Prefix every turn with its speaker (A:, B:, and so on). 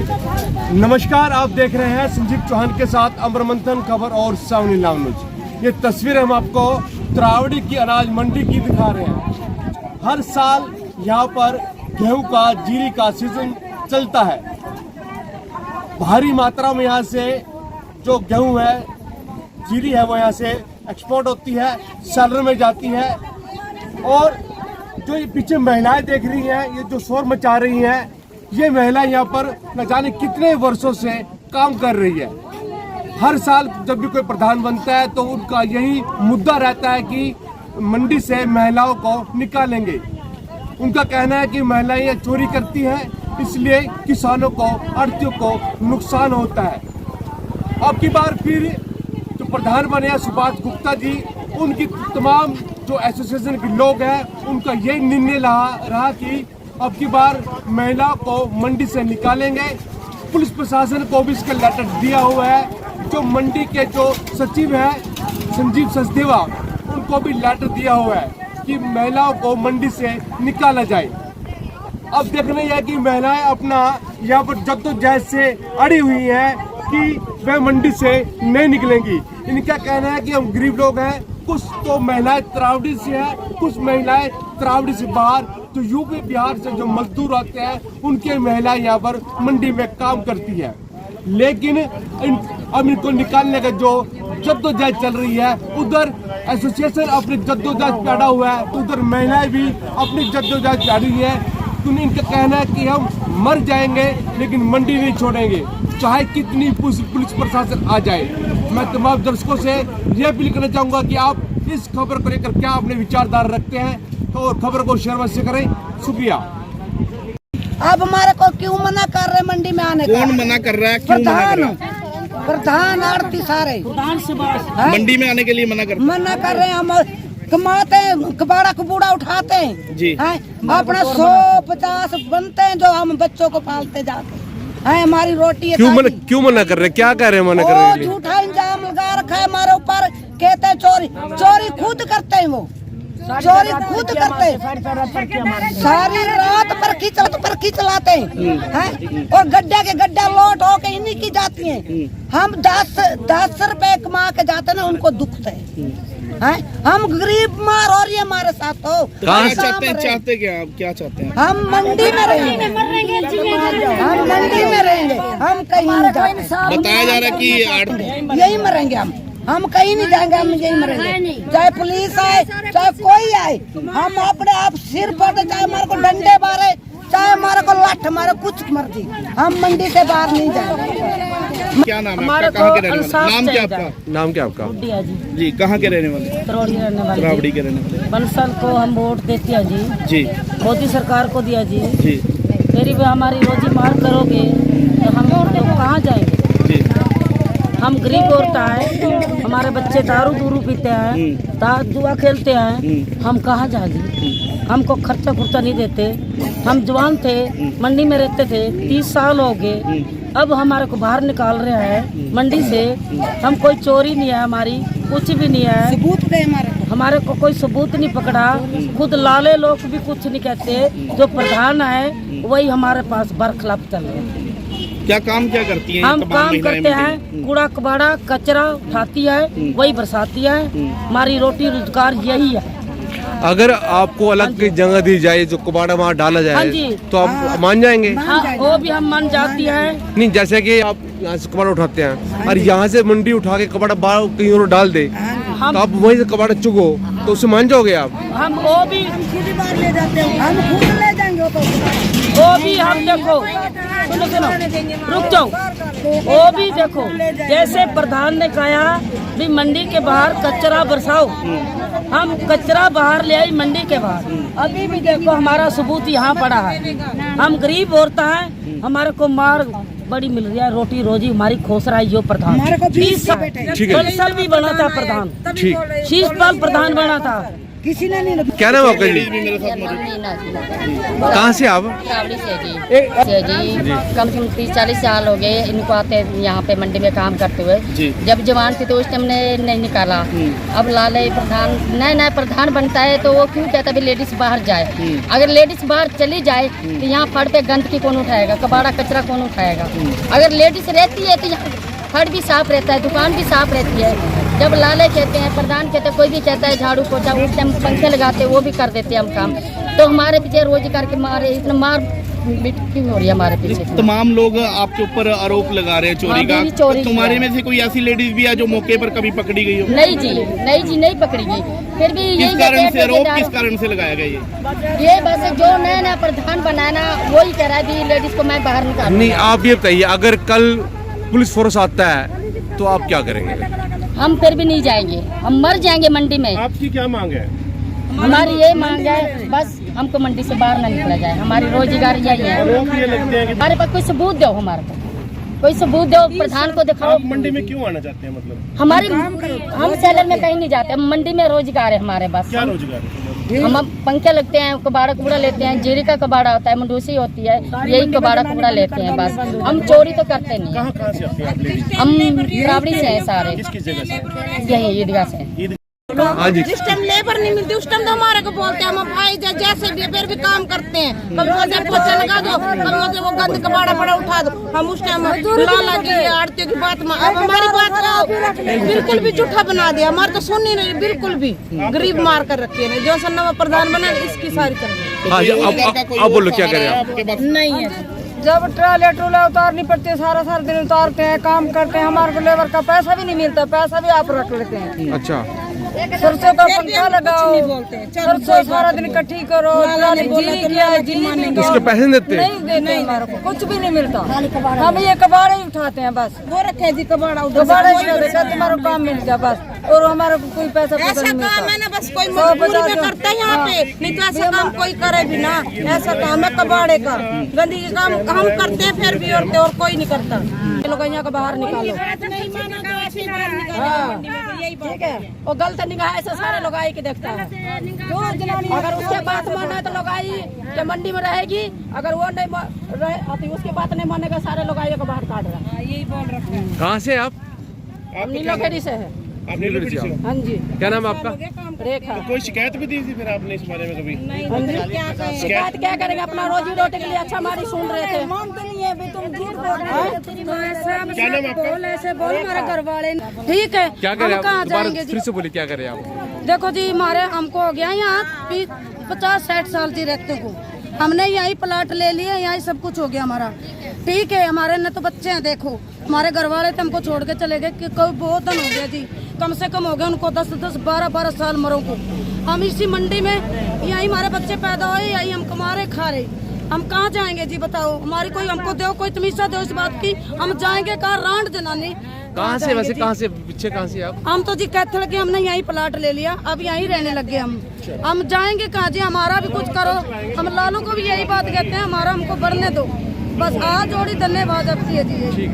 A: नमस्कार, आप देख रहे हैं संजीव चौहान के साथ अमर मंथन खबर और सावनी न्यूज। ये तस्वीर हम आपको त्रावड़ी की अनाज मंडी की दिखा रहे हैं। हर साल यहाँ पर गेहूं का जीरी का सीजन चलता है। भारी मात्रा में यहाँ से जो गेहूं है, जीरी है, वो यहाँ से एक्सपोर्ट होती है, सेलर में जाती है। और जो ये पीछे महिलाएं देख रही हैं, ये जो शोर मचा रही हैं, ये महिला यहाँ पर न जाने कितने वर्षों से काम कर रही है। हर साल जब भी कोई प्रधान बनता है तो उनका यही मुद्दा रहता है कि मंडी से महिलाओं को निकालेंगे। उनका कहना है कि महिलाएं ये चोरी करती हैं, इसलिए किसानों को, आढ़तियों को नुकसान होता है। अब की बार फिर जो प्रधान बने हैं सुभाष गुप्ता जी, उनकी तमाम जो एसोसिएशन के लोग हैं, उनका यही निर्णय रहा कि अब की बार महिलाओं को मंडी से निकालेंगे। पुलिस प्रशासन को भी इसका लेटर दिया हुआ है। जो मंडी के जो सचिव हैं संजीव सचदेवा, उनको भी लेटर दिया हुआ है कि महिलाओं को मंडी से निकाला जाए। अब देखना यह है कि महिलाएं अपना यहाँ पर जद्दोजहद से अड़ी हुई हैं कि वह मंडी से नहीं निकलेंगी। इनका कहना है कि हम गरीब लोग हैं, कुछ तो महिलाएं त्रावड़ी से हैं, कुछ महिलाएं त्रावड़ी से बाहर, तो यूपी बिहार से जो मजदूर आते हैं, उनके महिलाएं यहाँ पर मंडी में काम करती है। लेकिन अब इनको निकालने का जो जद्दोजहद चल रही है, उधर एसोसिएशन अपनी जद्दोजहद पे अड़ा हुआ है, तो उधर महिलाएं भी अपनी जद्दोजहद पे अड़ी है। तो इनका कहना है कि हम मर जाएंगे लेकिन मंडी नहीं छोड़ेंगे, चाहे कितनी पुलिस प्रशासन आ जाए। मैं तमाम दर्शकों से यह अपील करना चाहूँगा कि आप इस खबर को लेकर क्या अपने विचारधारा रखते हैं, तो खबर को शेयर अवश्य करें। शुक्रिया।
B: अब हमारे को क्यों मना कर रहे मंडी में आने का?
C: कौन मना कर रहा है? क्यों मना कर रहा है?
B: प्रधान आड़ती सारे
C: मंडी में आने के लिए मना कर
B: रहे हैं। हम कमाते हैं, कबाड़ा कबूड़ा उठाते हैं
C: जी,
B: अपना 100-50 बनते हैं, जो हम बच्चों को पालते जाते हैं। हमारी रोटी
A: क्यों मना कर रहे हैं? क्या कह रहे हैं मना कर रहे हैं?
B: झूठा इंजाम लगा रखा है हमारे ऊपर, कहते हैं चोरी खुद करते हैं, वो चोरी खुद करते हैं। सारी रात परखी चलाते हैं और गड्ढा के गड्ढा लोट होके इन्हीं की जाती हैं। हम 10 रुपए कमा के जाते ना, उनको दुखते हैं। हम गरीब मार हो रही है हमारे साथ। तो
C: चाहते क्या चाहते हैं?
B: हम मंडी में रहेंगे, हम मंडी में रहेंगे, हम कहीं नहीं जाते।
C: बताया जा रहा है कि
B: यही मरेंगे हम कहीं नहीं जाएंगे, हम यही मरेंगे। चाहे पुलिस आए, चाहे कोई आए, हम अपने आप सिर पर, चाहे हमारे को डंडे मारे, चाहे हमारे को लाठ मारे, कुछ मर्जी, हम मंडी से बाहर नहीं जाएंगे।
C: क्या नाम है आपका? कहाँ के रहने वाले? नाम क्या आपका? जी, कहाँ के रहने वाले? त्रावड़ी के रहने वाले।
D: बंसल को हम वोट देते हैं
C: जी,
D: मोदी सरकार को दिया जी।
C: मेरी
D: भी हमारी रोजी मार करोगे तो हम लोग कहाँ जाएंगे? हम गरीब औरत है, हमारे बच्चे दारू पीते हैं, जुआ खेलते हैं, हम कहाँ जाएंगे? हमको खर्चा नहीं देते। हम जवान थे, मंडी में रहते थे, 30 साल हो गए, अब हमारे को बाहर निकाल रहे हैं मंडी से। हम कोई चोरी नहीं है, हमारी कुछ भी नहीं है,
B: सबूत दे
D: हमारे को कोई सबूत नहीं पकड़ा। खुद लाले लोग भी कुछ नहीं कहते, जो प्रधान है वही हमारे पास बरखलाफ चल रहे हैं।
C: क्या करती हैं?
D: हम काम करते हैं, कूड़ा कबाड़ा कचरा उठाती है, वही बरसाती है। हमारी रोटी रोजगार यही है।
A: अगर आपको अलग की जगह दी जाए, जो कबाड़ा वहाँ डाला जाए, तो आप मान जाएंगे?
D: वो भी हम मान जाती है।
A: नहीं, जैसे कि आप यहाँ से कबाड़ा उठाते हैं और यहाँ से मंडी उठा के कबाड़ा बाहर कहीं और डाल दे, तो आप वहीं से कबाड़ा चुगो, तो उससे मान जाओगे आप?
D: हम वो भी
B: ले जाते हैं, हम खुद ले जाएंगे
D: वो भी हम देखो, सुनो रुक जाओ, वो भी देखो, जैसे प्रधान ने कहा भी मंडी के बाहर कचरा बरसाओ, हम कचरा बाहर ले आई मंडी के बाहर। अभी भी देखो हमारा सबूत यहाँ पड़ा है। हम गरीब औरत हैं, हमारे को मार बड़ी मिल रही है, रोटी रोजी हमारी खोस रहा है यो प्रधान। 30 साल भी बना था प्रधान, 30 साल प्रधान बना था,
B: किसी ने नहीं लगी।
A: क्या नाम है आपका जी?
C: भी मेरे साथ मौजूद।
A: कहाँ से आप?
E: रावड़ी से जी कम से कम 30-40 साल हो गए इनको आते यहाँ पे मंडी में काम करते हुए। जब जवान थी तो उस टाइम ने नहीं निकाला। अब लाले प्रधान नया प्रधान बनता है तो वो क्यों कहता है लेडीज बाहर जाए। अगर लेडीज बाहर चली जाए तो यहाँ फड़ पे गंदगी कौन उठाएगा, कबाड़ा कचरा कौन उठाएगा। अगर लेडीज रहती है तो यहाँ फड़ भी साफ रहता है, दुकान भी साफ रहती है। जब लाले कहते हैं, प्रधान कहते हैं, कोई भी कहता है झाड़ू पोछा, उस टाइम पंखे लगाते हैं वो भी कर देते हैं हम काम। तो हमारे पीछे रोजगार के मारे इतना मार क्यों हो रही है हमारे पीछे।
C: तमाम लोग आपके ऊपर आरोप लगा रहे हैं चोरी का।
E: चोरी
C: तुम्हारे में से कोई ऐसी लेडीज भी है जो मौके पर कभी पकड़ी गई हो?
E: नहीं जी, नहीं पकड़ी गई। फिर भी
C: किस कारण से आरोप किस कारण से लगाया गया
E: ये बस जो नया प्रधान बनाना वही कह रहा है कि लेडीज को मैं बाहर निकाल।
A: नहीं, आप ये बताइए, अगर कल पुलिस फोर्स आता है तो आप क्या करेंगे?
E: हम फिर भी नहीं जाएंगे, हम मर जाएंगे मंडी में।
A: आपकी क्या मांग है?
E: हमारी ये मांग है बस हमको मंडी से बाहर न निकला जाए। हमारी रोजगार यही है। हमारे पास कोई सबूत दो, हमारे पास कोई सबूत दो, प्रधान को दिखाओ।
A: मंडी में क्यों आना चाहते हैं? मतलब
E: हमारी हम सेलर में कहीं नहीं जाते, हम मंडी में रोजगार है हमारे पास।
A: क्या रोजगार है?
E: हम पंखे लगते हैं, कबाड़ा कुबड़ा लेते हैं, जीरी का कबाड़ा होता है, मंडूसी होती है, यही कबाड़ा कुबड़ा लेते हैं बस। हम चोरी तो करते नहीं।
A: कहाँ से आते हैं आप लेडीज?
E: हम रावड़ी से हैं सारे।
A: किस जगह से?
E: यही ईदगाह से।
A: हाँ जी।
F: जिस टाइम लेबर नहीं मिलती उस टाइम तो हमारे को बोलते हैं, हम भाई जैसे भी फिर भी काम करते हैं। कभी मुझे पोछा लगा दो, कभी मुझे वो गंद कबाड़ा पड़ा उठा दो। हम उस टाइम लाला की आड़ती की बात में अब हमारी बात बिल्कुल भी झूठा बना दिया। हमारे तो सुन नहीं रही बिल्कुल भी, गरीब मार कर रखे है। जो नवा प्रधान बना इसकी सारी तरह।
A: हाँ जी, आप बोलो क्या करें आप?
F: नहीं है
B: जब ट्राले उतारनी पड़ती है, सारा दिन उतारते हैं, काम करते हैं, हमारे को लेबर का पैसा भी नहीं मिलता, पैसा भी आप रख लेते हैं।
A: अच्छा,
B: सरसों का पंखा लगाओ, सरसों सारा दिन इकट्ठी करो,
A: उसके पैसे देते हैं?
B: नहीं देते हमारे को, कुछ भी नहीं मिलता। हम ये कबाड़े ही उठाते हैं बस।
F: वो रखे जी कबाड़ा
B: कबाड़े तुम्हारा काम मिल गया बस, और हमारे को कोई पैसा नहीं मिलता।
F: मैंने बस कोई मजदूरी में करता है यहाँ पे, नहीं तो ऐसा काम कोई करे भी ना। ऐसा काम है कबाड़े का, गंदगी काम हम करते हैं फिर भी, और कोई नहीं करता। लोग यहाँ को बाहर निकालो।
E: ठीक है, वो गलत निगाह ऐसे सारे लोग आई के देखता है। अगर उसके बात मानना है तो लोग आई के मंडी में रहेगी, अगर वो नहीं रहे उसकी बात नहीं मानेगा सारे लोग आई को बाहर काट रहा।
F: यही बोल रहे हैं।
A: कहाँ से आप?
E: हम नीलोखेड़ी से है।
A: हाँ
E: जी।
A: क्या नाम है आपका?
E: रेखा।
A: तो कोई शिकायत भी दी थी फिर आपने इस बारे में कभी?
E: शिकायत क्या करेंगे, अपना रोजी रोटी के लिए अच्छा हमारी सुन रहे थे।
A: क्या नाम है आपका?
B: ऐसे बोल हमारे घर वाले। ठीक है,
A: क्या करें आप?
B: कहाँ
A: दोबारा
B: जाएंगे जी?
A: फिर से बोलिए, क्या करें आप?
B: देखो जी, हमारे हमको हो गया यहाँ 50-60 साल जी रहते को। हमने यही प्लाट ले लिया, यही सब कुछ हो गया हमारा। ठीक है, हमारे न तो बच्चे हैं, देखो हमारे घर वाले तो हमको छोड़ के चले गए कि कोई बहुत दिन हो गया जी, कम से कम हो गया उनको 10-10, 12-12 साल मरों को। हम इसी मंडी में यही हमारे बच्चे पैदा हुए, यही हम कमा रहे खा रहे। हम कहाँ जाएंगे जी बताओ? हमारी कोई हमको दो, कोई तमीज़ा दो इस बात की। हम जाएंगे कहाँ? रांड जनानी।
A: कहाँ से वैसे, कहाँ से पीछे, कहाँ से आप?
B: हम तो जी कैथल के, हमने यही प्लाट ले लिया, अब यहीं रहने लगे हम जाएंगे कहाँ जी? हमारा भी कुछ करो। हम लालों को भी यही बात कहते हैं, हमारा हमको बढ़ने दो बस। आज जोड़ी धन्यवाद आपकी है जी।